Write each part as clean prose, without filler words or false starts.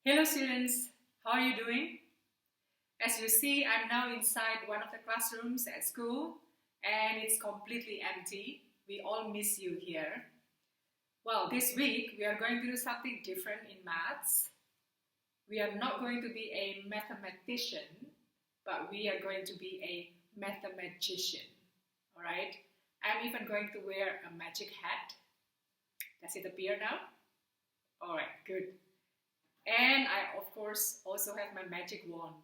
Hello students, how are you doing? As you see, I'm now inside one of the classrooms at school and it's completely empty. We all miss you here. Well, this week we are going to do something different in maths. We are not going to be a mathematician, but we are going to be a mathematician. All right? I'm even going to wear a magic hat. Does it appear now? All right, good. And I, of course, also have my magic wand.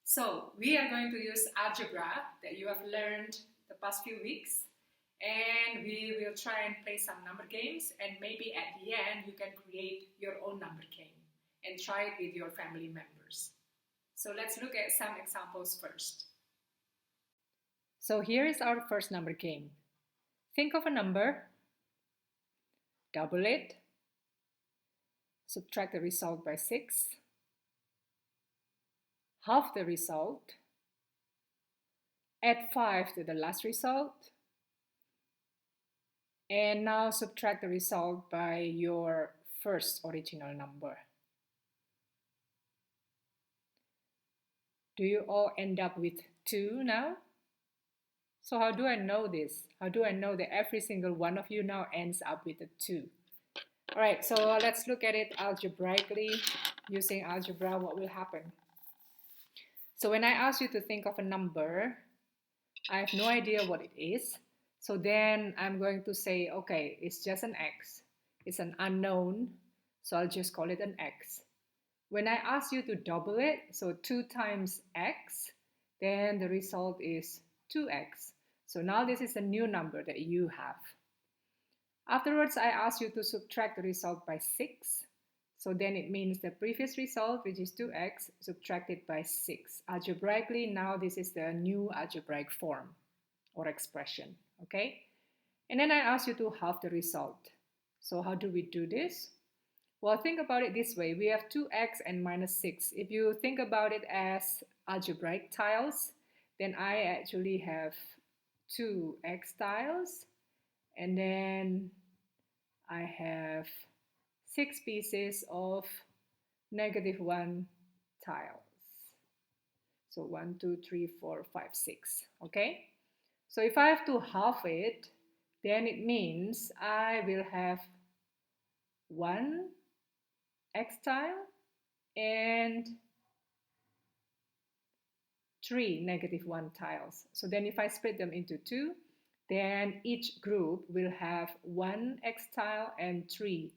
So we are going to use algebra that you have learned the past few weeks, and we will try and play some number games, and maybe at the end you can create your own number game and try it with your family members. So let's look at some examples first. So here is our first number game. Think of a number, double it, subtract the result by 6, half the result, add 5 to the last result, and now subtract the result by your first original number. Do you all end up with 2 now? So how do I know this? How do I know that every single one of you now ends up with a 2? All right, so let's look at it algebraically. Using algebra, what will happen? So when I ask you to think of a number, I have no idea what it is. So then I'm going to say, okay, it's just an x. It's an unknown, so I'll just call it an x. When I ask you to double it, so 2 times x, then the result is 2x. So now this is a new number that you have. Afterwards, I ask you to subtract the result by 6. So then it means the previous result, which is 2x, subtracted by 6. Algebraically, now this is the new algebraic form or expression, okay? And then I ask you to halve the result. So how do we do this? Well, think about it this way. We have 2x and minus 6. If you think about it as algebraic tiles, then I actually have 2x tiles, and then I have 6 pieces of -1 tiles. So 1, 2, 3, 4, 5, 6. Okay? So if I have to halve it, then it means I will have 1 x tile and 3 -1 tiles. So then if I split them into 2, then each group will have 1 x tile and 3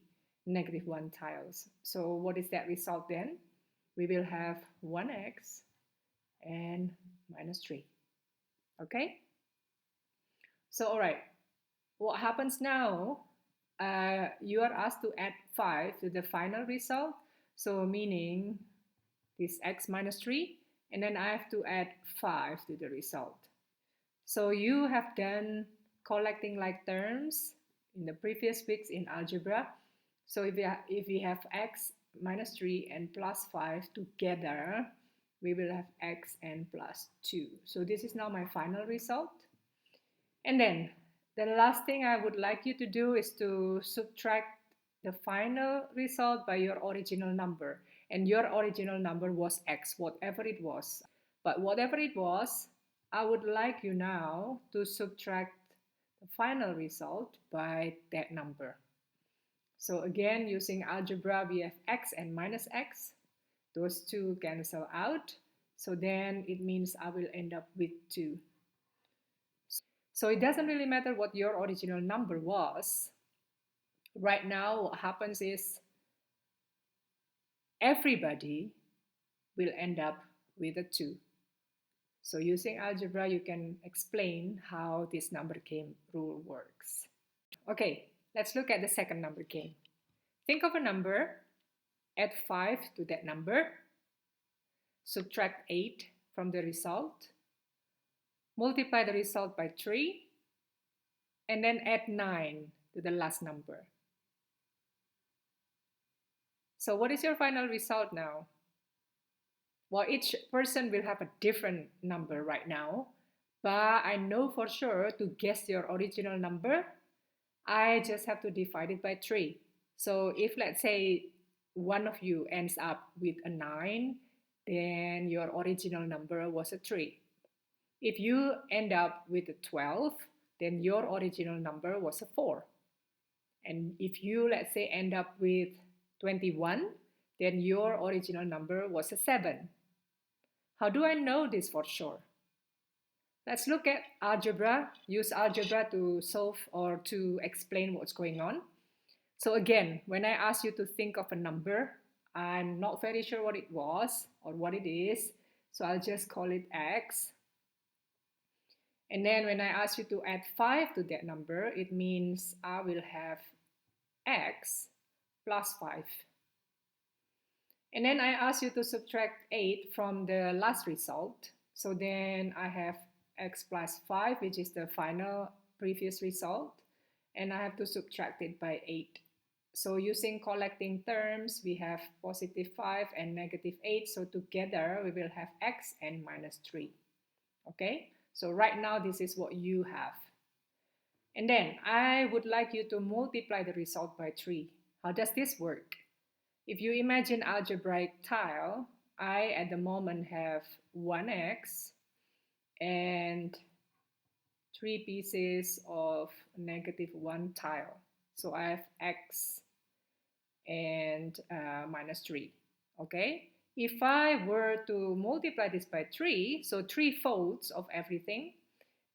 -1 tiles. So what is that result then? We will have 1x and -3. Okay? So all right, what happens now? You are asked to add 5 to the final result. So meaning this x minus 3, and then I have to add 5 to the result. So you have done collecting like terms in the previous weeks in algebra. So if we have x minus 3 and plus 5 together, we will have x and plus 2. So this is now my final result. And then the last thing I would like you to do is to subtract the final result by your original number. And your original number was x, whatever it was. But whatever it was, I would like you now to subtract the final result by that number. So again, using algebra, we have x and minus x. Those two cancel out. So then it means I will end up with 2. So it doesn't really matter what your original number was. Right now, what happens is everybody will end up with a 2. So using algebra, you can explain how this number game rule works. Okay, let's look at the second number game. Think of a number, add 5 to that number, subtract 8 from the result, multiply the result by 3, and then add 9 to the last number. So what is your final result now? Well, each person will have a different number right now, but I know for sure to guess your original number, I just have to divide it by 3. So if let's say one of you ends up with a 9, then your original number was a 3. If you end up with a 12, then your original number was a 4. And if you, let's say, end up with 21, then your original number was a 7. How do I know this for sure? Let's look at algebra, use algebra to solve or to explain what's going on. So again, when I ask you to think of a number, I'm not very sure what it was or what it is, so I'll just call it x. And then when I ask you to add 5 to that number, it means I will have x plus 5. And then I ask you to subtract 8 from the last result. So then I have x plus 5, which is the final previous result. And I have to subtract it by 8. So using collecting terms, we have positive 5 and negative 8. So together we will have x and minus 3. Okay, so right now this is what you have. And then I would like you to multiply the result by 3. How does this work? If you imagine algebraic tile, I at the moment have 1x and 3 pieces of negative 1 tile. So I have x and minus 3, okay? If I were to multiply this by 3, so 3 folds of everything,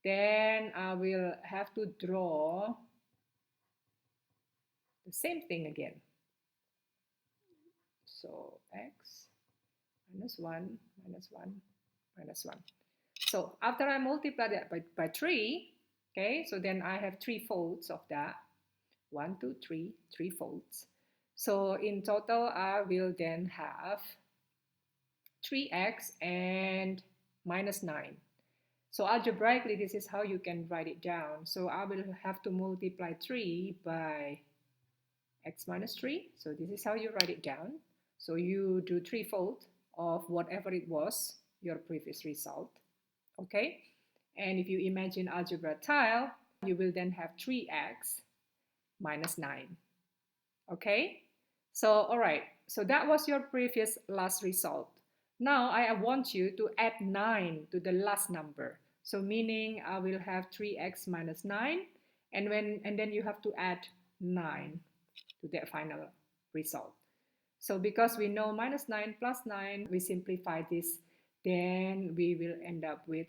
then I will have to draw the same thing again. So x minus 1, minus 1, minus 1. So after I multiply that by 3, okay, so then I have 3 folds of that. 1, 2, 3, 3 folds. So in total, I will then have 3x and minus 9. So algebraically, this is how you can write it down. So I will have to multiply 3 by x minus 3. So this is how you write it down. So you do 3-fold of whatever it was, your previous result. Okay? And if you imagine algebra tile, you will then have 3x minus 9. Okay? So, all right. So that was your previous last result. Now I want you to add 9 to the last number. So meaning I will have 3x minus 9, and then you have to add 9 to that final result. So because we know minus 9 plus 9, we simplify this, then we will end up with,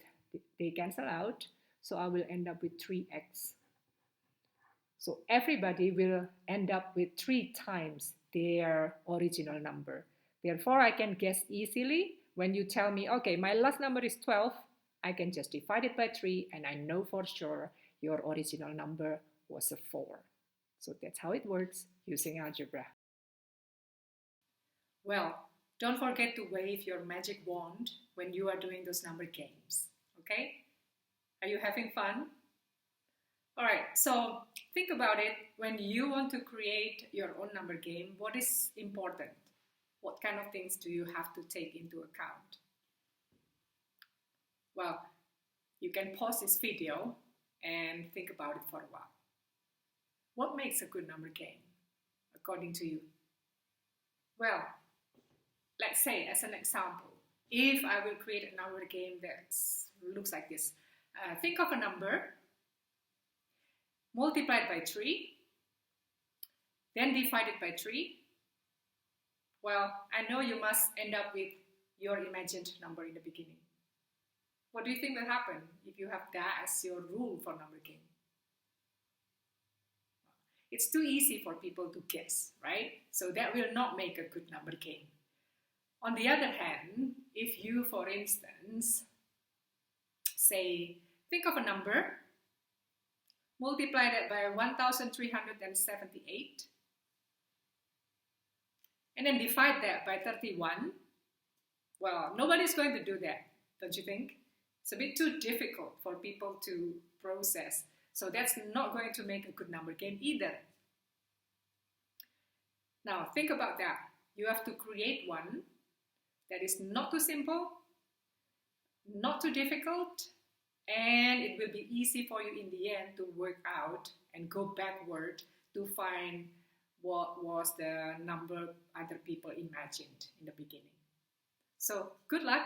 they cancel out, so I will end up with 3x. So everybody will end up with 3 times their original number. Therefore, I can guess easily when you tell me, okay, my last number is 12, I can just divide it by 3 and I know for sure your original number was a 4. So that's how it works using algebra. Well, don't forget to wave your magic wand when you are doing those number games, okay? Are you having fun? All right, so think about it. When you want to create your own number game, what is important? What kind of things do you have to take into account? Well, you can pause this video and think about it for a while. What makes a good number game, according to you? Well, let's say, as an example, if I will create a number game that looks like this. Think of a number, multiply it by 3, then divide it by 3. Well, I know you must end up with your imagined number in the beginning. What do you think will happen if you have that as your rule for number game? It's too easy for people to guess, right? So that will not make a good number game. On the other hand, if you, for instance, say, think of a number, multiply that by 1,378, and then divide that by 31, well, nobody's going to do that, don't you think? It's a bit too difficult for people to process. So that's not going to make a good number game either. Now, think about that. You have to create one that is not too simple, not too difficult, and it will be easy for you in the end to work out and go backward to find what was the number other people imagined in the beginning. So good luck.